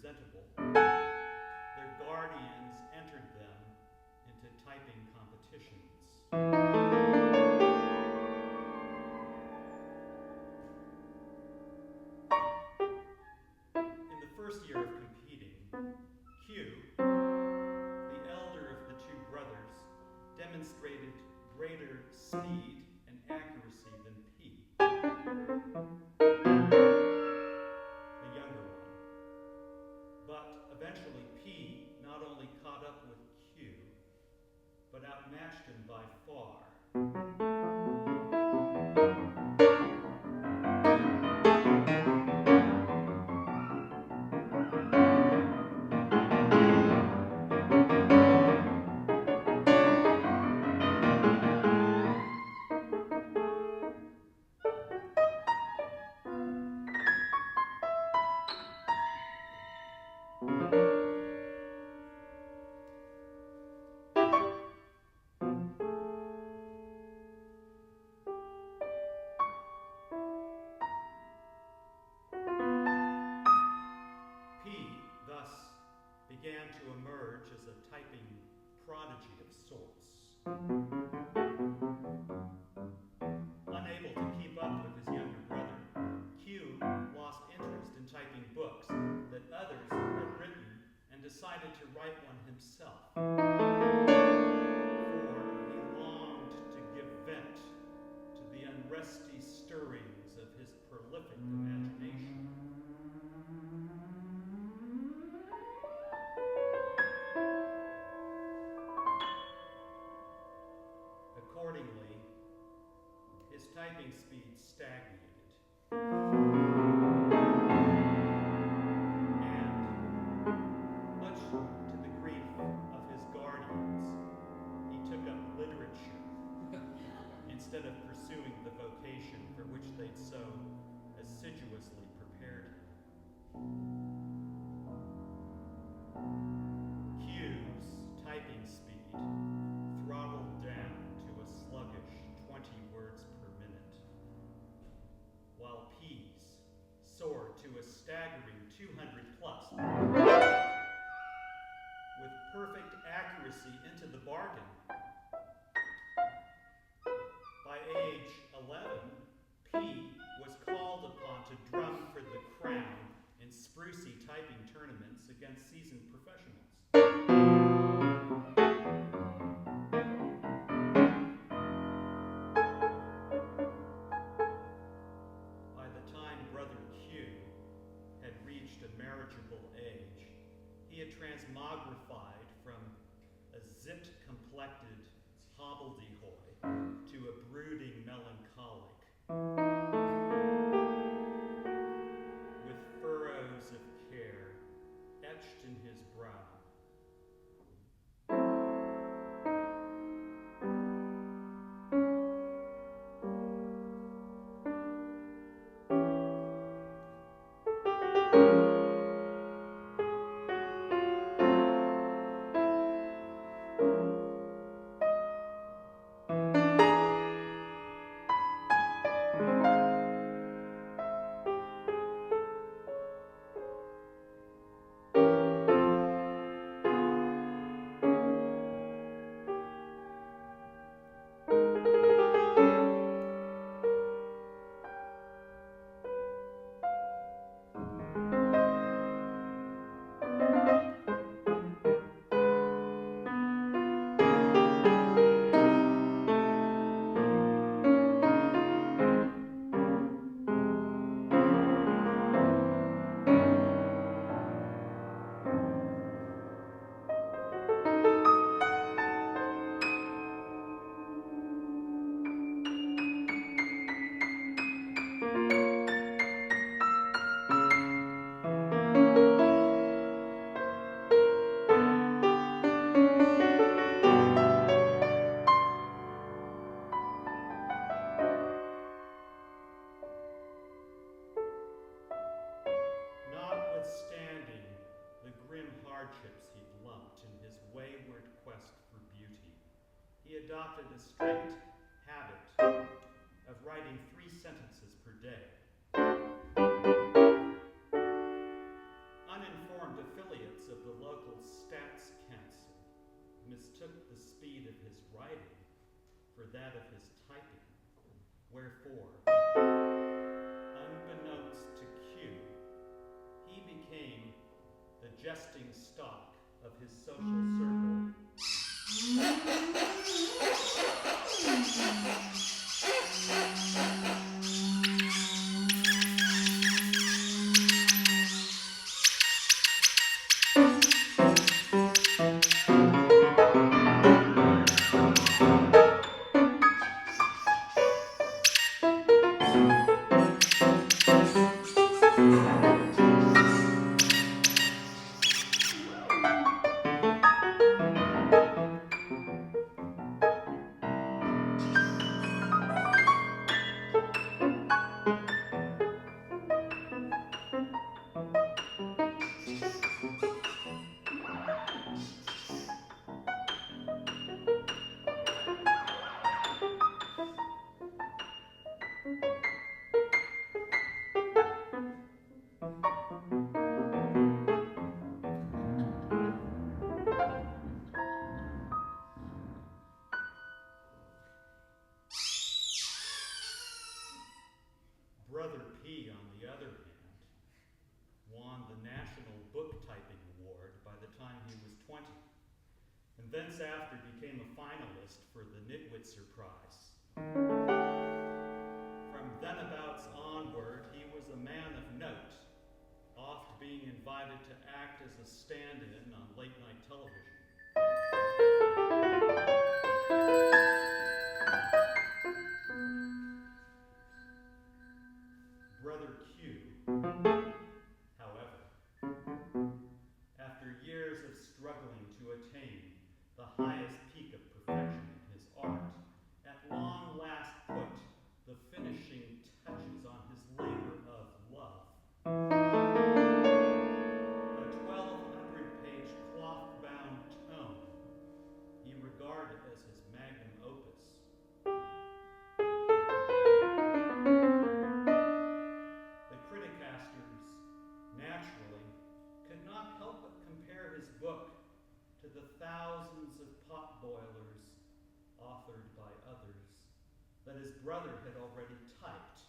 presentable, their guardians entered them into typing competitions. In the first year of competing, Q, the elder of the two brothers, demonstrated greater speed and accuracy than P, the younger one. But eventually P not only caught up with Q, but outmatched him by far. Began to emerge as a typing prodigy of sorts. Unable to keep up with his younger brother, Q lost interest in typing books that others had written and decided to write one himself. For he longed to give vent to the unresty stirrings of his prolific imagination. Accordingly, his typing speed stagnated. And, much to the grief of his guardians, he took up literature instead of pursuing the vocation for which they'd so assiduously prepared him. Q's typing speed throttled down to a sluggish 20 words per minute, while P's soared to a staggering 200 plus, with perfect accuracy into the bargain. By age 11, P was called upon to drum for the crown in sprucey typing tournaments against seasoned professionals. By the time Brother Q had reached a marriageable age, he had transmogrified from a zit-complected hobbledehoy to a brooding melancholic, with furrows of care etched in his brow. Adopted a strict habit of writing 3 sentences per day. Uninformed of the local stats council mistook the speed of his writing for that of his typing, wherefore, unbeknownst to Q, he became the jesting stock of his social circle. Brother P, on the other hand, won the National Book Typing Award by the time he was 20, and thence after became a finalist for the Pulitzer Prize. From thenabouts onward, he was a man of note, oft being invited to act as a stand-in on late-night television. Brother Q, however, after years of struggling to attain the highest peak of perfection in his art, at long last put the finishing touches on his labor of love. A 1,200-page cloth-bound tome he regarded as his magnum opus. The criticasters, naturally, could not help but compare his book to the thousands of potboilers authored by others that his brother had already typed.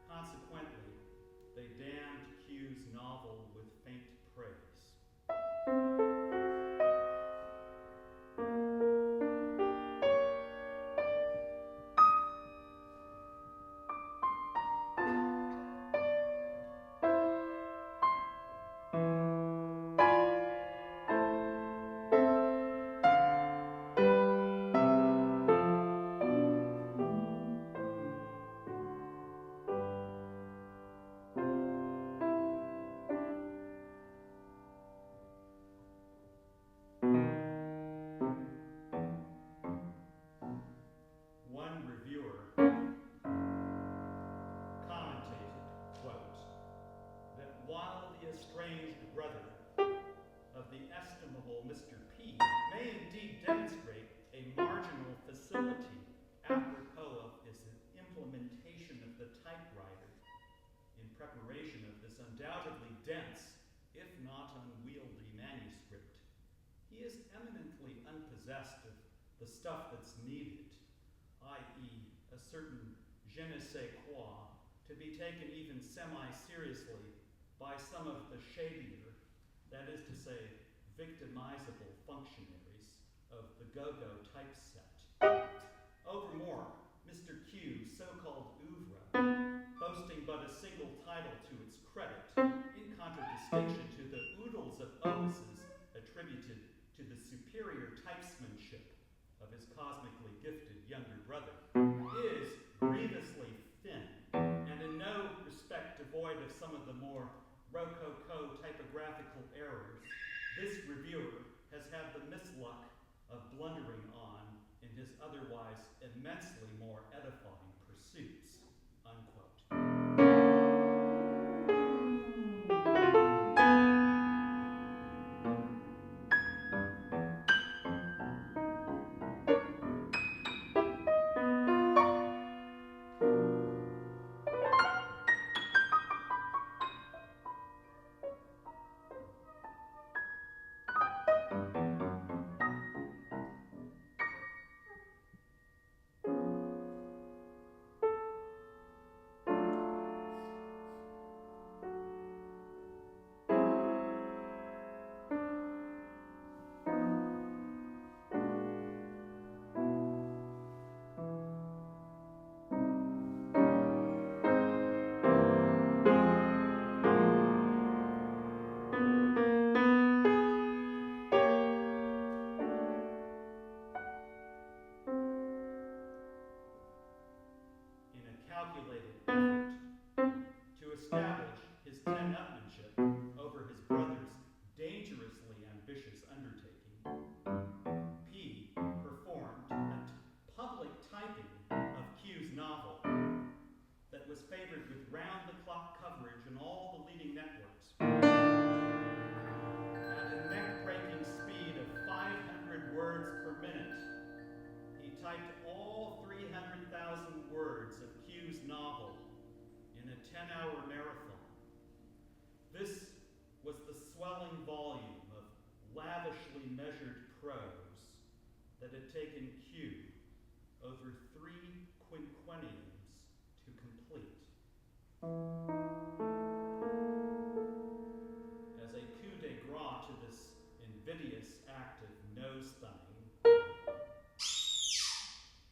Consequently, they damned Q's novel with faint praise. One reviewer commentated, quote, that while the estranged brother of the estimable Mr. P may indeed demonstrate a marginal facility apropos of his implementation of the typewriter in preparation of this undoubtedly dense, if not unwieldy manuscript, he is eminently unpossessed of the stuff that's needed, i.e., a certain je ne sais quoi, to be taken even semi-seriously by some of the shadier, that is to say, victimizable functionaries of the go-go typeset. Overmore, Mr. Q's so-called oeuvre, boasting but a single title to its credit, in contradistinction to the oodles of opuses attributed to the superior typesmanship of his cosmically gifted younger brother, is grievously thin, and in no respect devoid of some of the more rococo typographical errors this reviewer has had the misluck of blundering on in his otherwise immensely more edifying pursuits, unquote. measured prose that had taken Q over 3 quinquenniums to complete. As a coup de grace to this invidious act of nose-thumbing,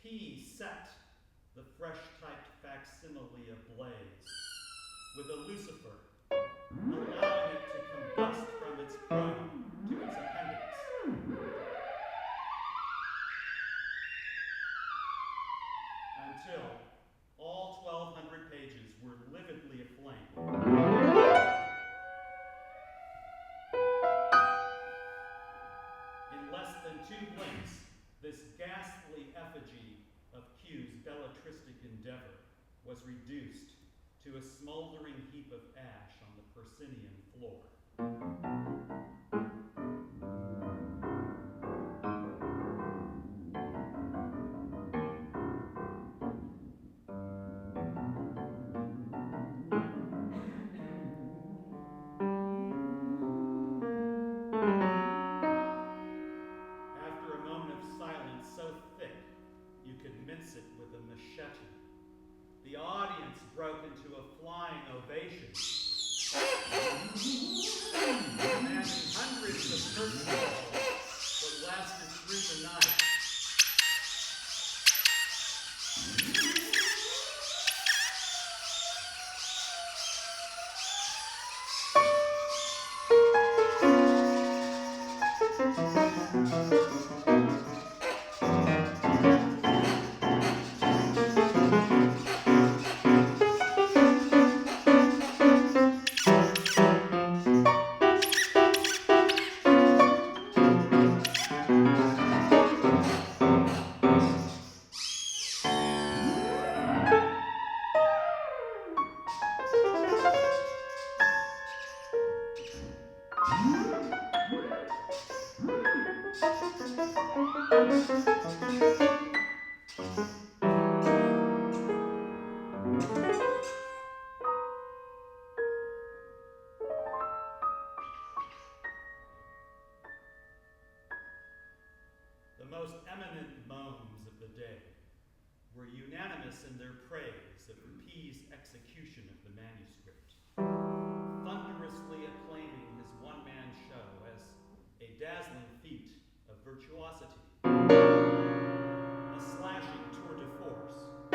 P set the fresh-typed facsimile ablaze with a lucifer, allowing it to combust from its chrome to its appendix. Until all 1,200 pages were lividly aflame. In less than 2 blinks, this ghastly effigy of Q's belletristic endeavor was reduced to a smoldering heap of ash on the Persinian floor. After a moment of silence so thick you could mince it with a machete, the audience broke into a flying ovation, demanding hundreds of curtain calls that lasted through the night. The most eminent moans of the day were unanimous in their praise of P's execution of the manuscript, thunderously acclaiming his one-man show as a dazzling feat of virtuosity, a slashing tour de force, a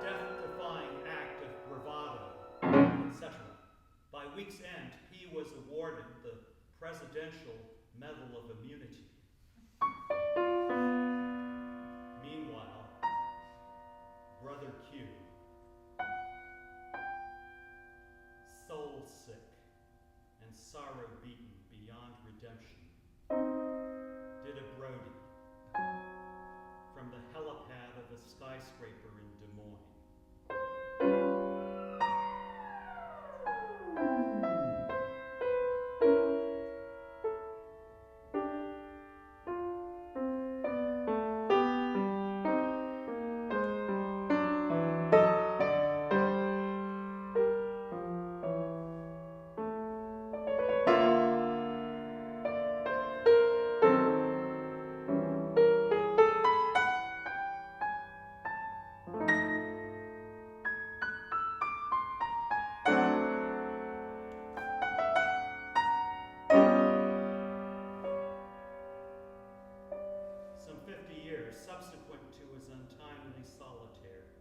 death-defying act of bravado, etc. By week's end, P was awarded the Presidential Medal of Immunity. Meanwhile, Brother Q, soul-sick and sorrow-beaten beyond redemption, did a Brody from the helipad of a skyscraper in Des Moines. Subsequent to his untimely solitaire,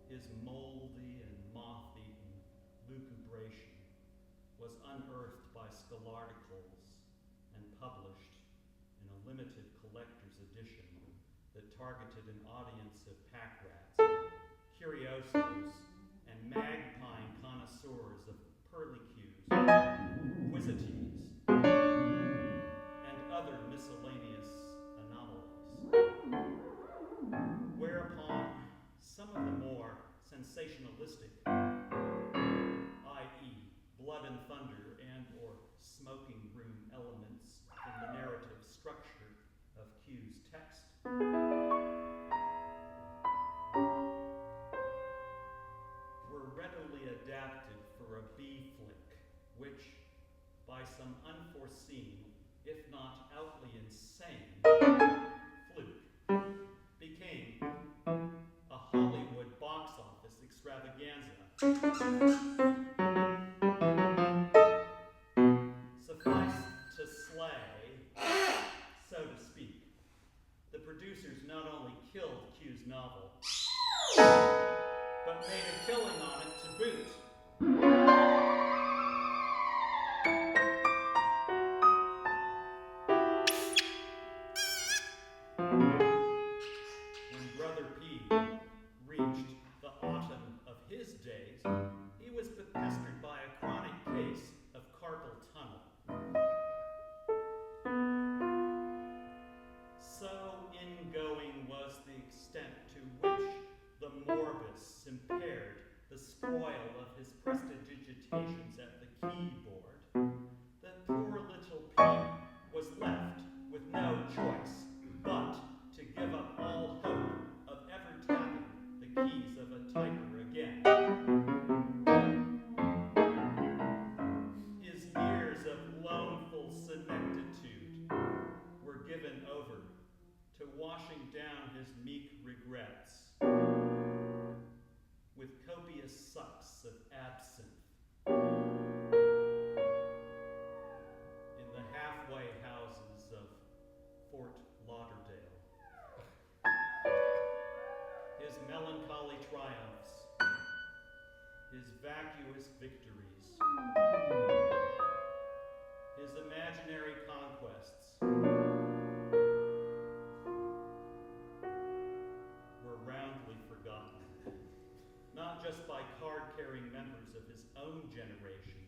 his moldy and moth-eaten lucubration was unearthed by Scholarticals and published in a limited collector's edition that targeted an audience of pack rats, curiosos, and magpine connoisseurs of perlicues, quisites, and other miscellaneous anomalies. Whereupon some of the more sensationalistic, i.e. blood and thunder and or smoking room elements in the narrative structure of Q's text, were readily adapted for a B flick, which, by some unforeseen if not outly insane, fluke, became a Hollywood box office extravaganza. Suffice to slay, so to speak, the producers not only killed Q's novel, but made a killing on it to boot. When Brother P reached the autumn of his days, he was pestered by a chronic case of carpal tunnel. So ingoing was the extent to which the morbus impaired the spoil of his prestidigitations at the keyboard, that poor little P was left with no choice but to give up all hope of ever tapping the keys of a typer again. His years of loanful senectitude were given over to washing down his meek regrets with copious sucks of absinthe in the halfway houses of Fort Lauderdale. His melancholy triumphs, his vacuous victories, his imaginary conquests were roundly forgotten, not just by card-carrying members of his own generation,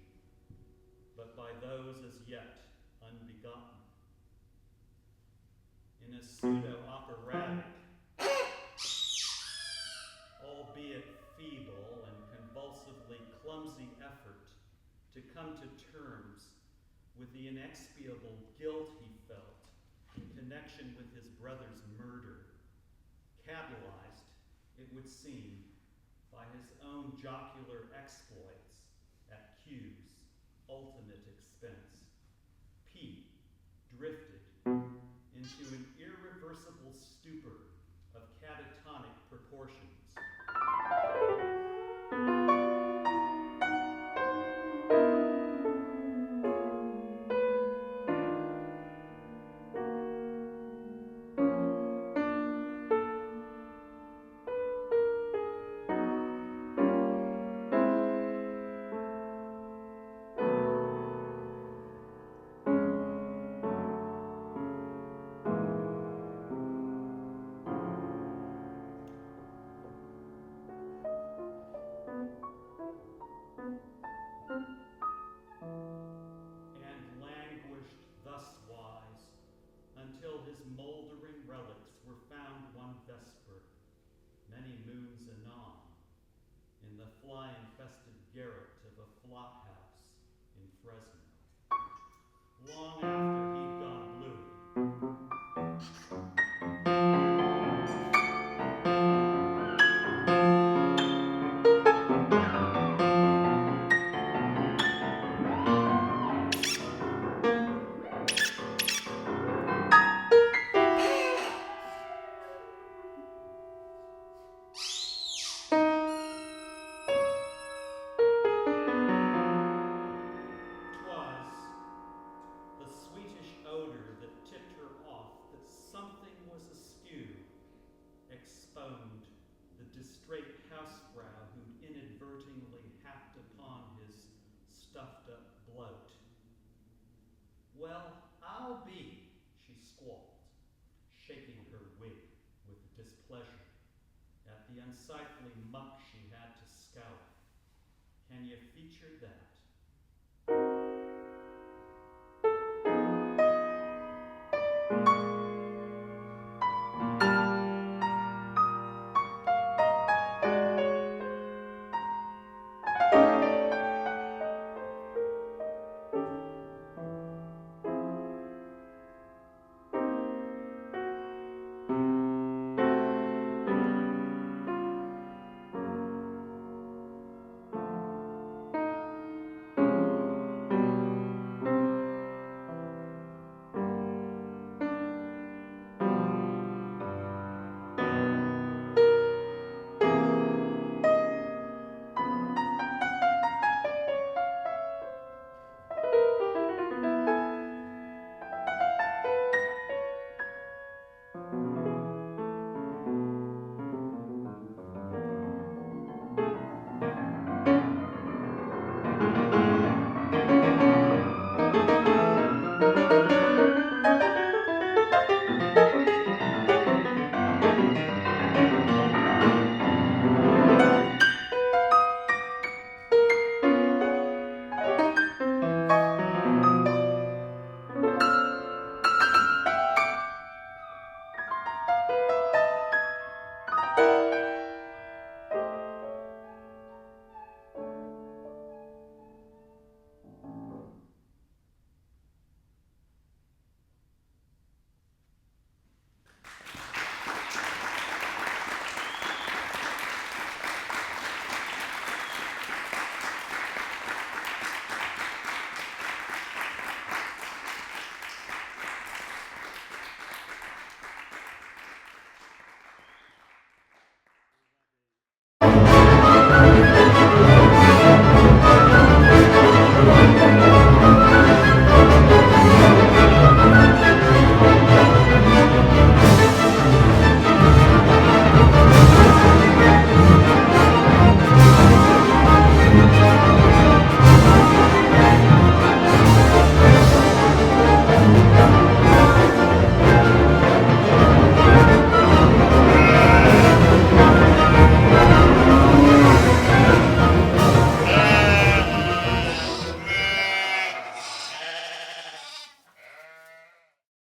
but by those as yet unbegotten. In a pseudo-operatic, albeit feeble and convulsively clumsy effort to come to terms with the inexpiable guilt he felt in connection with his brother's murder, catalyzed, it would seem, by his own jocular exploits at Q's ultimate expense, P drifted into an irreversible stupor of catatonic proportions. Until his moldering relics were found one vesper, many moons anon, in the fly-infested garret of a flop house in Fresno. Long after he'd gone bluey. Well, I'll be, she squalled, shaking her wig with displeasure at the unsightly muck she had to scour. Can you feature that?